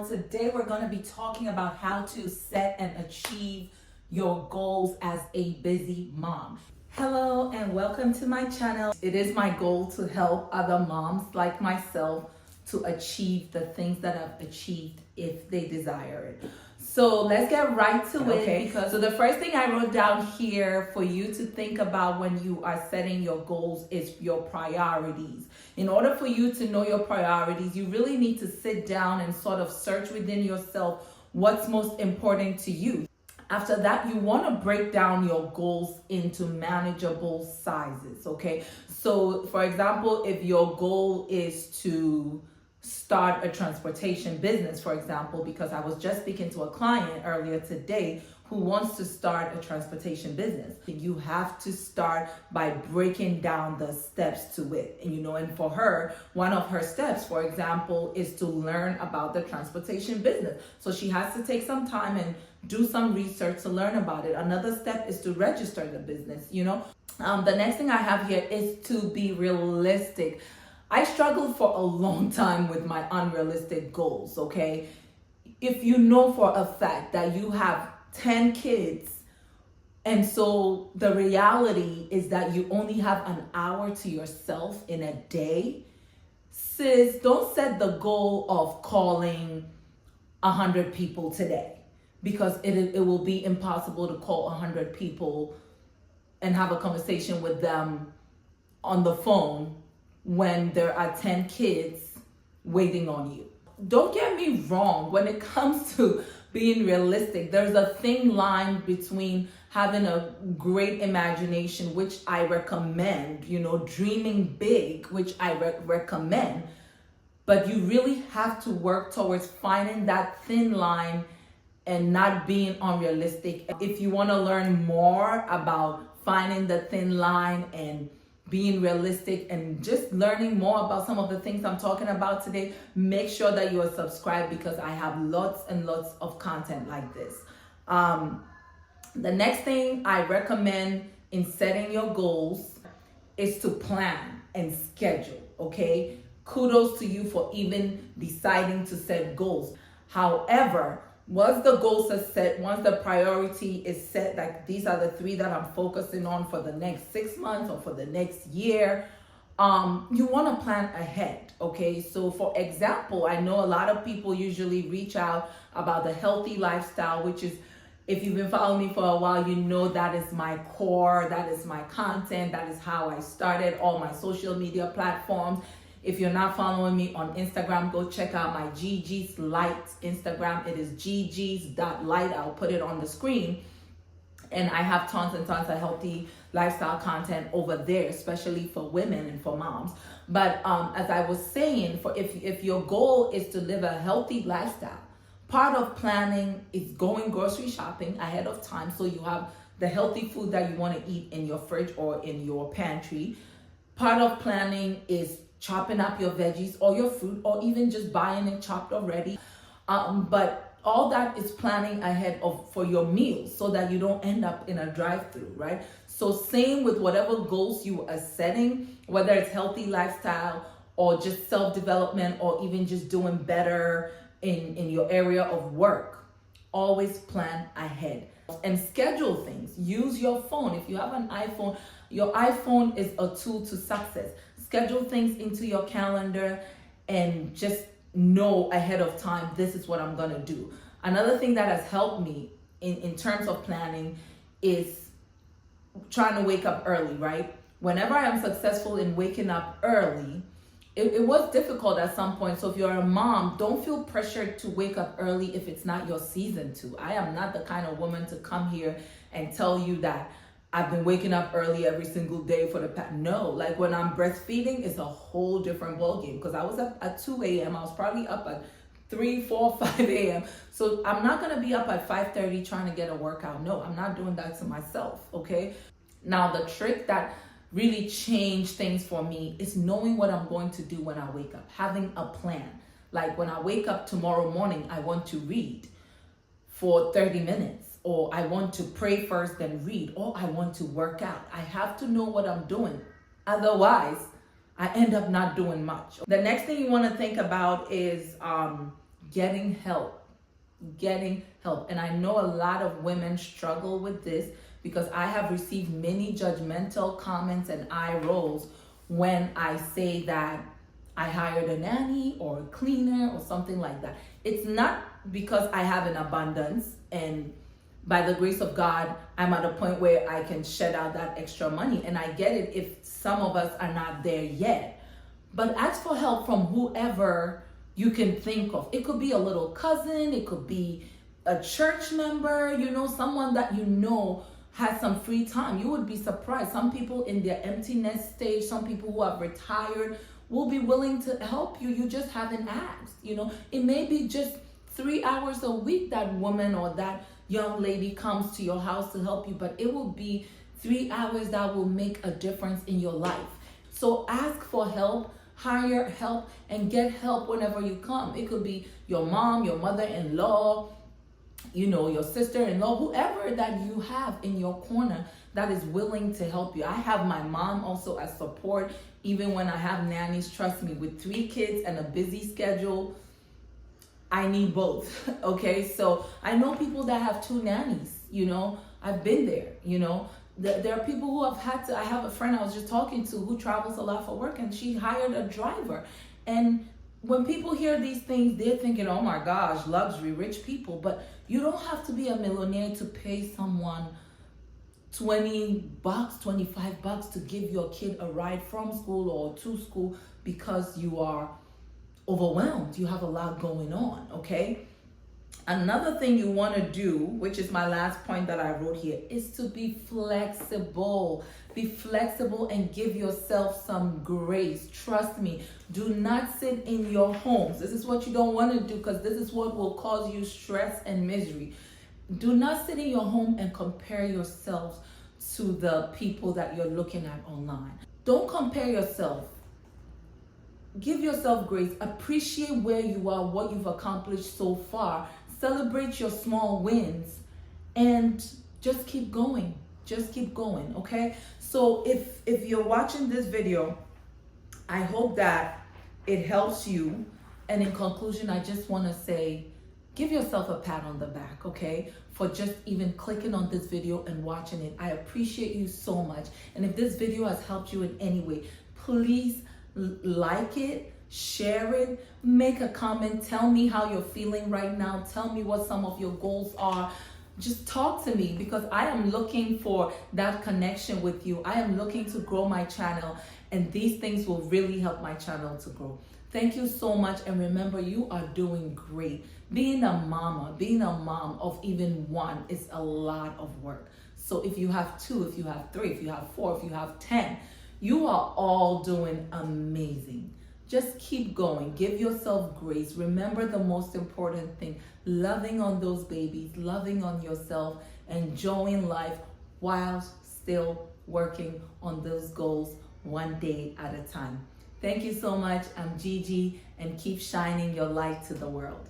Today we're going to be talking about how to set and achieve your goals as a busy mom. Hello and welcome to my channel. It is my goal to help other moms like myself to achieve the things that I've achieved if they desire it. So let's get right to it. Okay. So the first thing I wrote down here for you to think about when you are setting your goals is your priorities. In order for you to know your priorities, you really need to sit down and sort of search within yourself what's most important to you. After that, you want to break down your goals into manageable sizes, okay? So, for example, if your goal is to start a transportation business, for example, because I was just speaking to a client earlier today who wants to start a transportation business. You have to start by breaking down the steps to it. And for her, one of her steps, for example, is to learn about the transportation business. So she has to take some time and do some research to learn about it. Another step is to register the business, The next thing I have here is to be realistic. I struggled for a long time with my unrealistic goals, okay? If you know for a fact that you have 10 kids, and so the reality is that you only have an hour to yourself in a day, sis, don't set the goal of calling 100 people today, because it will be impossible to call 100 people and have a conversation with them on the phone when there are 10 kids waiting on you. Don't get me wrong, when it comes to being realistic, there's a thin line between having a great imagination, which I recommend, dreaming big, which I recommend, but you really have to work towards finding that thin line and not being unrealistic. If you want to learn more about finding the thin line and being realistic and just learning more about some of the things I'm talking about today, make sure that you are subscribed, because I have lots and lots of content like this. The next thing I recommend in setting your goals is to plan and schedule, okay? Kudos to you for even deciding to set goals. However, once the goals are set, once the priority is set, like these are the 3 that I'm focusing on for the next 6 months or for the next year, you want to plan ahead, okay? So for example, I know a lot of people usually reach out about the healthy lifestyle, which is, if you've been following me for a while, you know that is my core, that is my content, that is how I started all my social media platforms. If you're not following me on Instagram, go check out my GG's Light Instagram. It is gg's.light. I'll put it on the screen. And I have tons and tons of healthy lifestyle content over there, especially for women and for moms. But as I was saying, if your goal is to live a healthy lifestyle, part of planning is going grocery shopping ahead of time, so you have the healthy food that you want to eat in your fridge or in your pantry. Part of planning is chopping up your veggies or your fruit, or even just buying it chopped already. But all that is planning ahead for your meals, so that you don't end up in a drive-through, right? So same with whatever goals you are setting, whether it's healthy lifestyle or just self-development, or even just doing better in your area of work. Always plan ahead and schedule things. Use your phone. If you have an iPhone, your iPhone is a tool to success. Schedule things into your calendar and just know ahead of time, this is what I'm going to do. Another thing that has helped me in terms of planning is trying to wake up early, right? Whenever I am successful in waking up early, it was difficult at some point. So if you're a mom, don't feel pressured to wake up early if it's not your season to. I am not the kind of woman to come here and tell you that I've been waking up early every single day for the past. No, like when I'm breastfeeding, it's a whole different ballgame, because I was up at 2 a.m. I was probably up at 3, 4, 5 a.m. So I'm not going to be up at 5:30 trying to get a workout. No, I'm not doing that to myself, okay? Now, the trick that really changed things for me is knowing what I'm going to do when I wake up, having a plan. Like when I wake up tomorrow morning, I want to read for 30 minutes, or I want to pray first then read, or I want to work out. I have to know what I'm doing. Otherwise, I end up not doing much. The next thing you want to think about is getting help. Getting help. And I know a lot of women struggle with this because I have received many judgmental comments and eye rolls when I say that I hired a nanny or a cleaner or something like that. It's not because I have an abundance and by the grace of God, I'm at a point where I can shed out that extra money. And I get it if some of us are not there yet. But ask for help from whoever you can think of. It could be a little cousin, it could be a church member, someone that has some free time. You would be surprised. Some people in their emptiness stage, some people who have retired will be willing to help you. You just haven't asked. It may be just 3 hours a week that woman or that young lady comes to your house to help you, but it will be 3 hours that will make a difference in your life. So ask for help, hire help, and get help whenever you come. It could be your mom, your mother-in-law, your sister-in-law, whoever that you have in your corner that is willing to help you. I have my mom also as support, even when I have nannies. Trust me, with 3 kids and a busy schedule, I need both. Okay, so I know people that have 2 nannies. I've been there. There are people who have had to. I have a friend I was just talking to who travels a lot for work, and she hired a driver. And when people hear these things, they're thinking, oh my gosh, luxury, rich people. But you don't have to be a millionaire to pay someone $20, $25 to give your kid a ride from school or to school because you are overwhelmed. You have a lot going on, okay? Another thing you want to do, which is my last point that I wrote here, is to be flexible. Be flexible and give yourself some grace. Trust me, do not sit in your homes. This is what you don't want to do because this is what will cause you stress and misery. Do not sit in your home and compare yourselves to the people that you're looking at online. Don't compare yourself. Give yourself grace. Appreciate where you are, what you've accomplished so far. Celebrate your small wins and just keep going. Just keep going, okay? So if you're watching this video, I hope that it helps you. And in conclusion, I just want to say, give yourself a pat on the back, okay? For just even clicking on this video and watching it. I appreciate you so much. And if this video has helped you in any way, please like it, share it, make a comment, tell me how you're feeling right now, tell me what some of your goals are. Just talk to me because I am looking for that connection with you. I am looking to grow my channel, and these things will really help my channel to grow. Thank you so much, and remember, you are doing great. Being a mom of even one is a lot of work. So if you have 2, if you have 3, if you have 4, if you have 10, you are all doing amazing. Just keep going. Give yourself grace. Remember the most important thing, loving on those babies, loving on yourself, enjoying life while still working on those goals one day at a time. Thank you so much. I'm Gigi, and keep shining your light to the world.